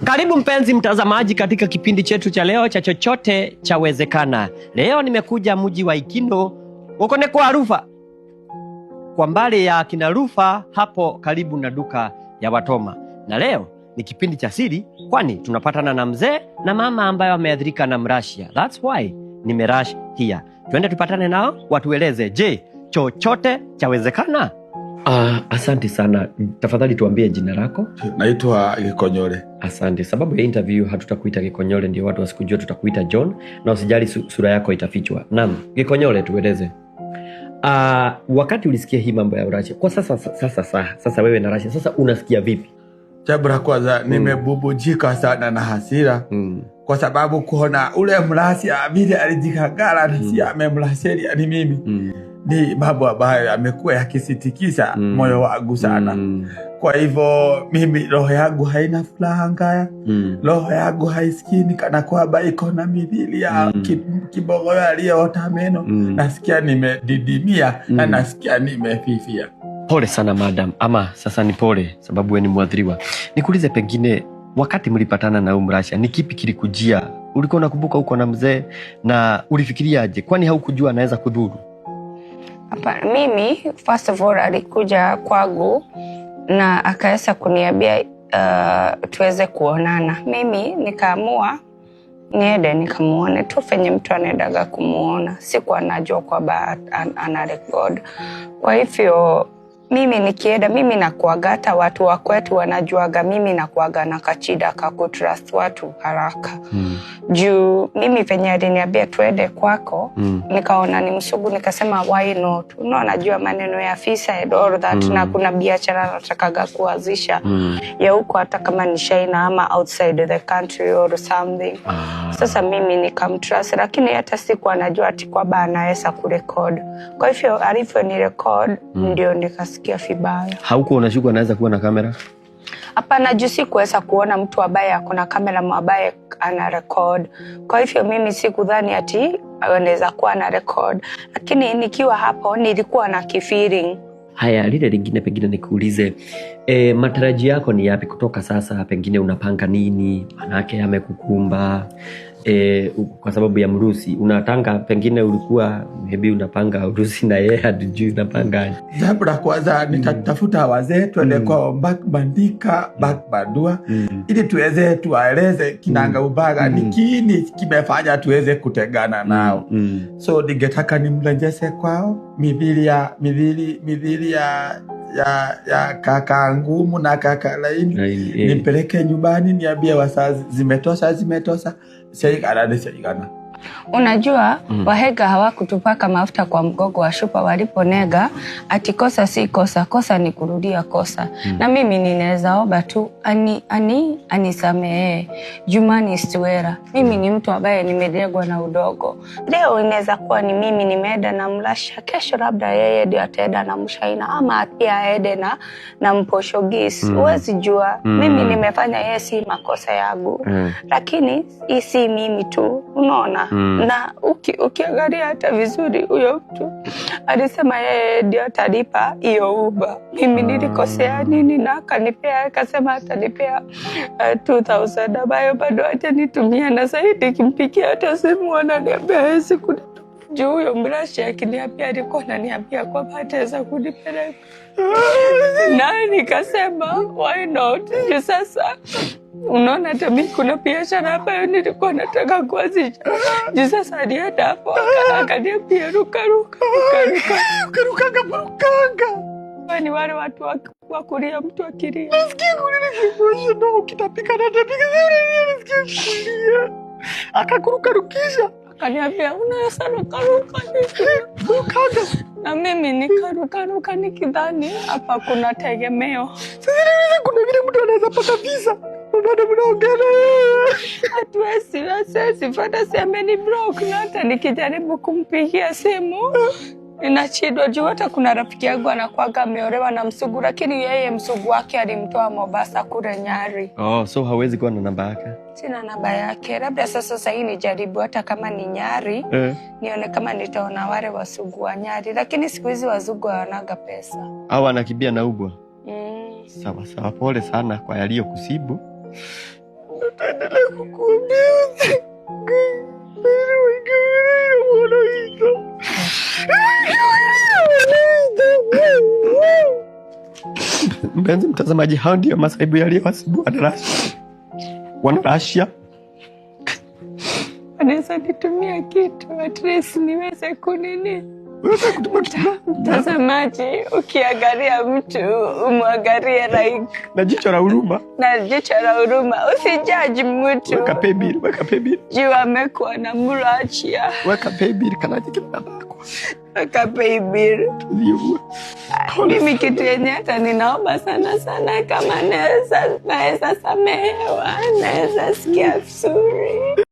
Karibu mpenzi mtazamaji katika kipindi chetu cha leo cha chochote chawezekana. Leo nimekuja mji wa Ikino, ukone kwa Rufa. Kwa mbali ya kina Rufa hapo karibu na duka ya Watoma. Na leo ni kipindi cha siri kwani tunapatana na mzee na mama ambayo wameathirika na mrashia. That's why nimerush here. Tuende tupatane nao watueleze, je, chochote chawezekana? Asante sana. Tafadhali tuambie jina lako. Naitwa Gikonyole. Asante. Sababu ya interview hatutakuita Gikonyole ndio watu wasikujue, tutakuita John, na usijali sura yako itafichwa. Naam, Gikonyole tueleze. Wakati ulisikia hii mambo ya Russia, kwa sasa wewe na Russia, sasa unasikia vipi? Jambo la kwanza nimebubujika sana na hasira. Kwa sababu kuona ule Mrasia vile alijikagala na si amemlasheria ni mimi. Ni mambo ambayo yamekuwa yakisitikisa moyo wangu sana. Kwa hivyo mimi roho yangu haina furaha ngaya. Roho yangu haisikini kana kwamba iko na mithili ya kibogoyo aliyeota meno. Nasikia nimedidimia na nasikia nimefifia. Pole sana madam, ama sasa ni pole sababu wewe ni mwathiriwa. Nikuulize, pengine wakati mlipatana na Mrashia ni kipi kilikujia? Ulikuwa unakumbuka uko na mzee na ulifikiriaje? Kwani haukujua anaweza kudhuru? Hapana, mimi first of all alikuja kwangu na akaanza kuniambia tuweze kuonana. Mimi nikaamua niende nikamuone tu fenye mtu anaendaga kumuona. Sikuwa najua kwamba ana record. Kwa hivyo mimi nikienda, mimi nakuaga, hata watu wa kwetu wanajuaga mimi nakuaga na kachida kakutrust watu haraka. Juu mimi venye aliniambia tuende kwako, nikaona ni msugu, nikasema why not? Najua maneno ya visa and all that, na kuna biashara natakaga kuanzisha ya huko hata kama ni China ama outside the country or something. Sasa mimi nikamtrust, lakini hata sikuwa najua ati kwamba anaweza kurekod. Kwa hivyo alivyo ni record ndio nikasikia vibaya. Hauko unashuku anaweza kuwa na kamera? Hapana, juu sikuweza kuona mtu ambaye ako na kamera ambaye ana record. Kwa hivyo mimi sikudhani ati anaweza kuwa na record. Lakini nikiwa hapo nilikuwa na kifeeling. Haya, lile lingine pengine nikuulize, matarajio yako ni yapi kutoka sasa? Pengine unapanga nini? Manake amekukumba kwa sababu ya mrusi. Unatanga pengine ulikuwa maybe unapanga urusi na yeye hadi unapanga. Jambo la kwanza nitatafuta wazee tuende kwa bakbandika bakbadua ili tuweze tuwaeleze kinanga ubaga ni kiini kimefanya tuweze kutegana nao. So ningetaka nimrejeshe kwao mithili ya kaka ngumu na kaka laini. Nipeleke nyumbani niambie wazazi zimetosha shaigana. Unajua wahega hawakutupaka mafuta kwa mgogo wa shupa waliponega ati kosa si kosa, kosa ni kurudia kosa. Na mimi ninaweza omba tu anisamehe. Jumani Istiwera, mimi ni mtu ambaye nimedegwa na udogo. Leo inaweza kuwa ni mimi nimeenda na Mrashia, kesho labda yeye ndio ataenda na Mshaina ama pia aende na Mposhogisi. Huwezi jua. Mimi nimefanya yeye si makosa yangu. Lakini si mimi tu, unaona? Na ukiangalia hata vizuri huyo mtu alisema yeye ndio atalipa hiyo Uber. Mimi nilikosea nini? Na akanipea, akasema atanipea 2000 ambayo bado hajanitumia, na zaidi kimpikia hata simu ananiambia hawezi kunipa. Juu huyo Mrashia akiniambia alikuwa ananiambia kwamba hataweza kunipeleka. Na nikasema why not? Juu sasa unaona hata mimi kuna biashara ambayo nilikuwa nataka kuanzisha. Juu sasa alienda hapo akaniambia ruka. Ni wale watu wa kulia mtu akilia. Nasikia kulia ndio ukitapika na tapika nasikia kulia. Akakurukisha. Akaniambia unaweza ruka. Na mimi nikaruka nikidhani hapa kuna tegemeo. Sasa kuna vile mtu anaweza pata visa. Bado mnaongea. Hatuwezi fata semeni broke, na hata nikijaribu kumpigia simu inachidwa. Juu hata kuna rafiki yangu anakuaga ameolewa na msugu, lakini yeye msugu wake alimtoa Mombasa kule Nyari. So hawezi kuwa na namba yake? Sina namba yake. Labda sasa hii nijaribu hata kama ni Nyari. Nione kama nitaona wale wasugu wa Nyari, lakini siku hizi wazugu hawanaga pesa. Au anakibia na ubwa. Sawa, pole sana kwa yaliyo kusibu. tutaendelea kukuombea. Mpenzi mtazamaji, hao ndio masaibu yaliyowasibu Wanarashia. Wanaweza nitumia kitu at least niweze kunini. Mtazamaji, ukiangalia mtu umwangalie like na jicho la huruma. Usijaji mtu. Weka paybill. Juu amekuwa na mrachia. Weka paybill kanaje kinabako. Weka paybill. Mimi kitu yenye hata ninaomba sana kama naweza samehewa, naweza sikia vizuri.